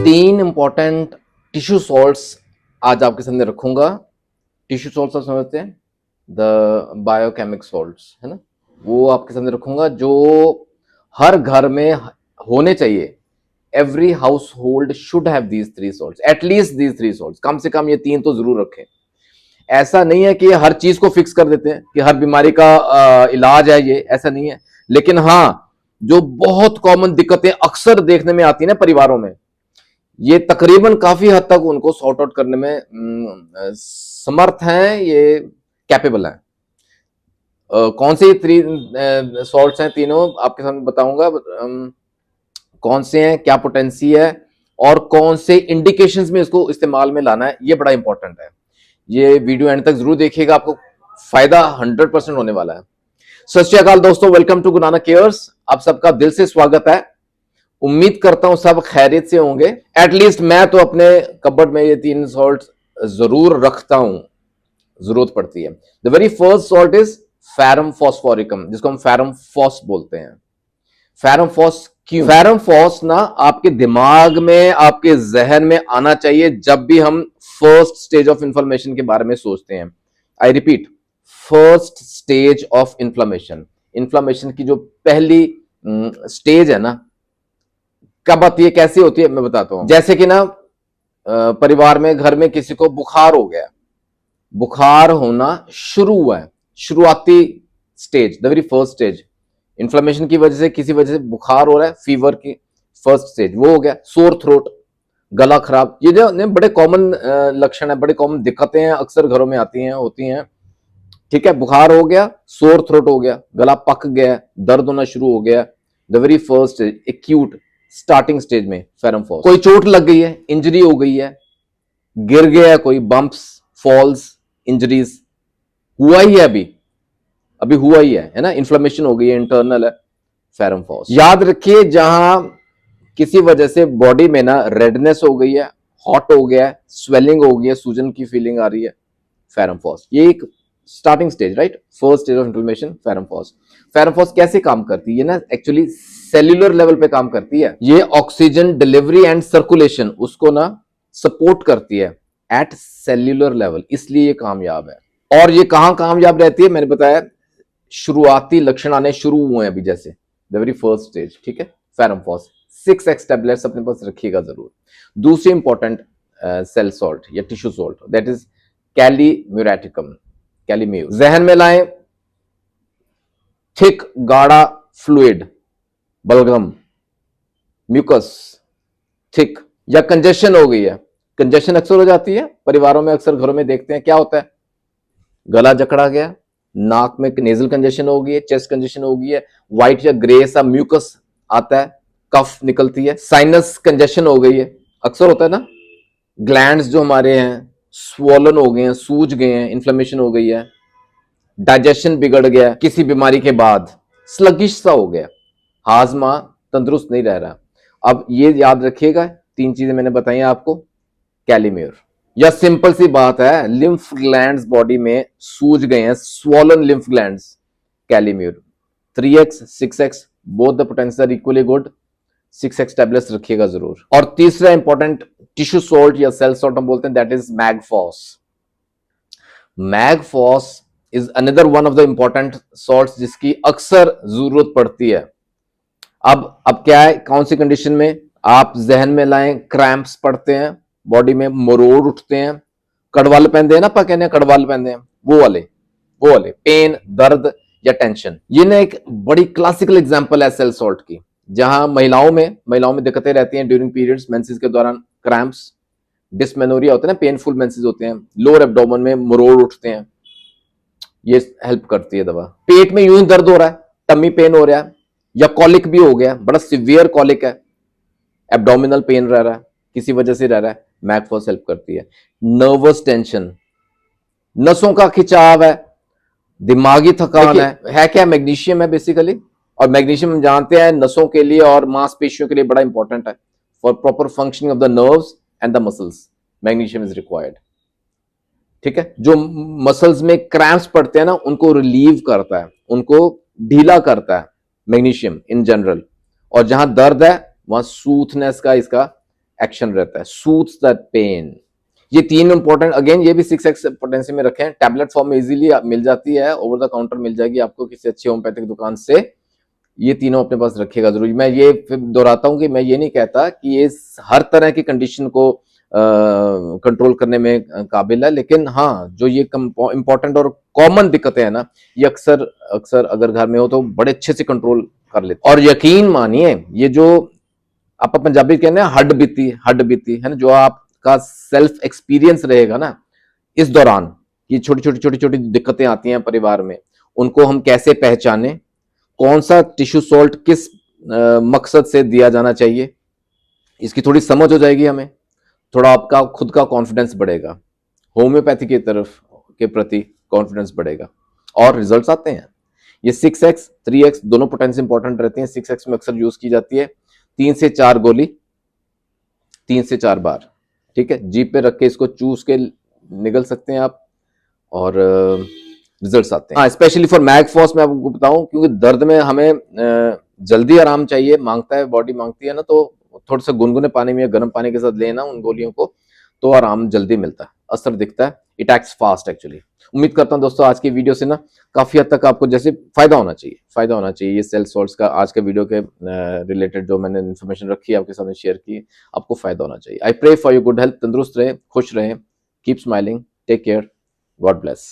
तीन important tissue salts आज आपके सामने रखूंगा। टिश्यू सॉल्ट्स आप समझते हैं, द बायोकेमिक सॉल्ट्स, है ना, वो आपके सामने रखूंगा जो हर घर में होने चाहिए। Every household should have these three salts, at least these three salts, कम से कम ये तीन तो जरूर रखें। ऐसा नहीं है कि हर चीज को फिक्स कर देते हैं कि हर बीमारी का इलाज है ये, ऐसा नहीं है। लेकिन हाँ, जो बहुत कॉमन दिक्कतें अक्सर देखने में आती है ना परिवारों में, ये तकरीबन काफी हद तक उनको सॉर्ट आउट करने में समर्थ हैं, ये कैपेबल हैं। कौन से थ्री सॉल्ट्स हैं, तीनों आपके सामने बताऊंगा। कौन से हैं, क्या पोटेंसी है और कौन से इंडिकेशंस में इसको इस्तेमाल में लाना है, ये बड़ा इंपॉर्टेंट है। ये वीडियो एंड तक जरूर देखिएगा, आपको फायदा 100% होने वाला है। सत श्री अकाल दोस्तों, welcome to Guru Nanak cares. आप सबका दिल से स्वागत है। उम्मीद करता हूं सब खैरियत से होंगे। एटलीस्ट मैं तो अपने कबर्ड में ये तीन सॉल्ट जरूर रखता हूं, जरूरत पड़ती है। The very first salt is ferrum phosphoricum, जिसको हम फेरम फॉस बोलते हैं। फेरम फॉस क्यों? फेरम फॉस ना आपके दिमाग में, आपके जहन में आना चाहिए जब भी हम फर्स्ट स्टेज ऑफ इंफ्लेमेशन के बारे में सोचते हैं। I repeat, first stage of inflammation. Inflammation की जो पहली स्टेज है ना, कब आती है, कैसी होती है, मैं बताता हूं। जैसे कि ना परिवार में, घर में किसी को बुखार हो गया, बुखार होना शुरू हुआ है, शुरुआती stage, the very first stage. Inflammation की वजह से, किसी वजह से बुखार हो रहा है, फीवर की फर्स्ट स्टेज वो हो गया। सोर थ्रोट, गला खराब, ये जो बड़े कॉमन लक्षण है, बड़े कॉमन दिक्कतें हैं, अक्सर घरों में आती हैं, होती हैं। ठीक है, बुखार हो गया, सोर थ्रोट हो गया, गला पक गया, दर्द होना शुरू हो गया, the very first acute starting stage में फेरम फॉस। कोई चोट लग गई है, इंजरी हो गई है, गिर गया है, कोई बम्प्स, फॉल्स, इंजरीज हुआ ही है, अभी हुआ ही है ना, इन्फ्लेमेशन हो गई है, इंटरनल है, फेरम फॉस। याद रखिए, जहां किसी वजह से बॉडी में ना रेडनेस हो गई है, हॉट हो गया है, स्वेलिंग हो गई है, सूजन की फीलिंग आ रही है, फेरम फॉस। ये एक starting stage, right, first stage of inflammation, ferrum phos. Ferrum phos कैसे काम करती है ना, एक्चुअली सेल्यूलर लेवल पे काम करती है। ये ऑक्सीजन डिलीवरी एंड सर्कुलेशन उसको ना सपोर्ट करती है एट सेल्यूलर लेवल, इसलिए ये कामयाब है। और ये कहां कामयाब रहती है, मैंने बताया शुरुआती लक्षण आने शुरू हुए हैं अभी, जैसे द वेरी फर्स्ट स्टेज। ठीक है, फेरम फॉस 6x टैबलेट्स अपने पास रखिएगा जरूर। दूसरी इंपॉर्टेंट सेल सॉल्ट या टिश्यू सॉल्ट, दैट इज कैलीम्यूरेटिकम, कैलीम्यू। जहन में लाएं, थिक गाढ़ा फ्लूइड, बलगम, म्यूकस, थिक। या कंजेशन हो गई है, कंजेशन अक्सर हो जाती है परिवारों में, अक्सर घरों में देखते हैं, क्या होता है, गला जकड़ा गया, नाक में नेजल कंजेशन हो गई है, चेस्ट कंजेशन हो गई है, व्हाइट या ग्रे सा म्यूकस आता है, कफ निकलती है, साइनस कंजेशन हो गई है, अक्सर होता है ना। ग्लैंड्स जो हमारे हैं स्वोलन हो गए हैं, सूज गए हैं, इन्फ्लेमेशन हो गई है, डाइजेशन बिगड़ गया किसी बीमारी के बाद, स्लगिश सा हो गया, हाजमा तंदुरुस्त नहीं रह रहा। अब ये याद रखिएगा, तीन चीजें मैंने बताई आपको, कैलीम्यूर। या सिंपल सी बात है, लिम्फ ग्लैंड्स बॉडी में सूज गए हैं, swollen lymph glands, kali mur. 3x 6x both the potential are equally good, 6x tablets रखिएगा जरूर। और तीसरा इंपॉर्टेंट टिश्यू सॉल्ट या सेल सॉल्ट हम बोलते हैं, that is Mag Phos. Mag Phos is another one of the important salts जिसकी अक्सर जरूरत पड़ती है। अब क्या है, कौन सी कंडीशन में आप जहन में लाएं, क्रैम्प्स पड़ते हैं, बॉडी में मरोड़ उठते हैं, कड़वल पहनते हैं ना, आप कहने कड़वल पहनते हैं, वो वाले पेन, दर्द या टेंशन। ये ना एक बड़ी क्लासिकल एग्जांपल है सेल सॉल्ट की, जहां महिलाओं में दिक्कतें रहती हैं ड्यूरिंग पीरियड्स, मेंसेस के दौरान, क्रैम्प्स, डिस्मेनोरिया होते हैं ना, पेनफुल मेंसेस होते हैं, लोअर एब्डोमेन में मरोड़ उठते हैं, ये हेल्प करती है दवा। पेट में यूं ही दर्द हो रहा है, टमी पेन हो रहा है, या कॉलिक भी हो गया, बड़ा सिवियर कॉलिक है, एब्डोमिनल पेन रह रहा है, किसी वजह से रह रहा है, मैगफॉस हेल्प करती है। नर्वस टेंशन, नसों का खिंचाव है, दिमागी थकान है क्या, मैग्नीशियम है बेसिकली। और मैग्नीशियम हम जानते हैं नसों के लिए और मांसपेशियों के लिए बड़ा इंपॉर्टेंट है, for proper functioning of the nerves and the muscles, magnesium is required. ठीक है, जो मसल्स में क्रैम्प्स पड़ते हैं ना, उनको रिलीव करता है, उनको ढीला करता है मैग्नीशियम इन जनरल। और जहां दर्द है वहां सूथनेस का इसका एक्शन रहता है, सूथ्स दैट पेन। ये तीन इंपॉर्टेंट, अगेन ये भी 6x पोटेंसी में रखें, टैबलेट फॉर्म में इजीली मिल जाती है, ओवर द काउंटर मिल जाएगी आपको किसी अच्छी होम्योपैथिक दुकान से। ये तीनों अपने पास रखिएगा जरूर। मैं ये फिर दोहराता हूं कि मैं ये नहीं कहता कि ये हर तरह की कंडीशन को कंट्रोल करने में काबिल है, लेकिन हाँ जो ये इंपॉर्टेंट और कॉमन दिक्कतें हैं ना, ये अक्सर अक्सर अगर घर में हो तो बड़े अच्छे से कंट्रोल कर लेते हैं। और यकीन मानिए ये जो आप पंजाबी कहते हैं हड्ड बीती है ना, जो आपका सेल्फ एक्सपीरियंस रहेगा ना इस दौरान, ये छोटी छोटी दिक्कतें आती हैं परिवार में, उनको हम कैसे पहचाने, कौन सा टिश्यू सॉल्ट किस मकसद से दिया जाना चाहिए, इसकी थोड़ी समझ हो जाएगी हमें, थोड़ा आपका खुद का कॉन्फिडेंस बढ़ेगा, होम्योपैथी की तरफ के प्रति कॉन्फिडेंस बढ़ेगा और रिजल्ट्स आते हैं। ये 6x 3x दोनों पोटेंसी इंपॉर्टेंट रहती हैं। 6x में अक्सर यूज की जाती है 3 से 4 गोली 3 से 4 बार, ठीक है, जीप पे रख के इसको चूस के निगल सकते हैं आप और रिजल्ट्स आते हैं। हाँ, स्पेशली फॉर मैगफॉस मैं आपको बताऊं, क्योंकि दर्द में हमें जल्दी आराम चाहिए, मांगता है, बॉडी मांगती है ना, तो थोड़ा सा गुनगुने पानी में या गर्म पानी के साथ लेना उन गोलियों को, तो आराम जल्दी मिलता है, असर दिखता है, इट एक्ट्स फास्ट एक्चुअली। उम्मीद करता हूं दोस्तों आज की वीडियो से ना काफी हद तक आपको जैसे फायदा होना चाहिए ये सेल सॉल्ट्स का, आज के वीडियो के रिलेटेड जो मैंने इन्फॉर्मेशन रखी है आपके सामने शेयर की, आपको फायदा होना चाहिए। I pray for your good health, तंदुरुस्त रहे, खुश रहे, keep smiling, take care, God bless.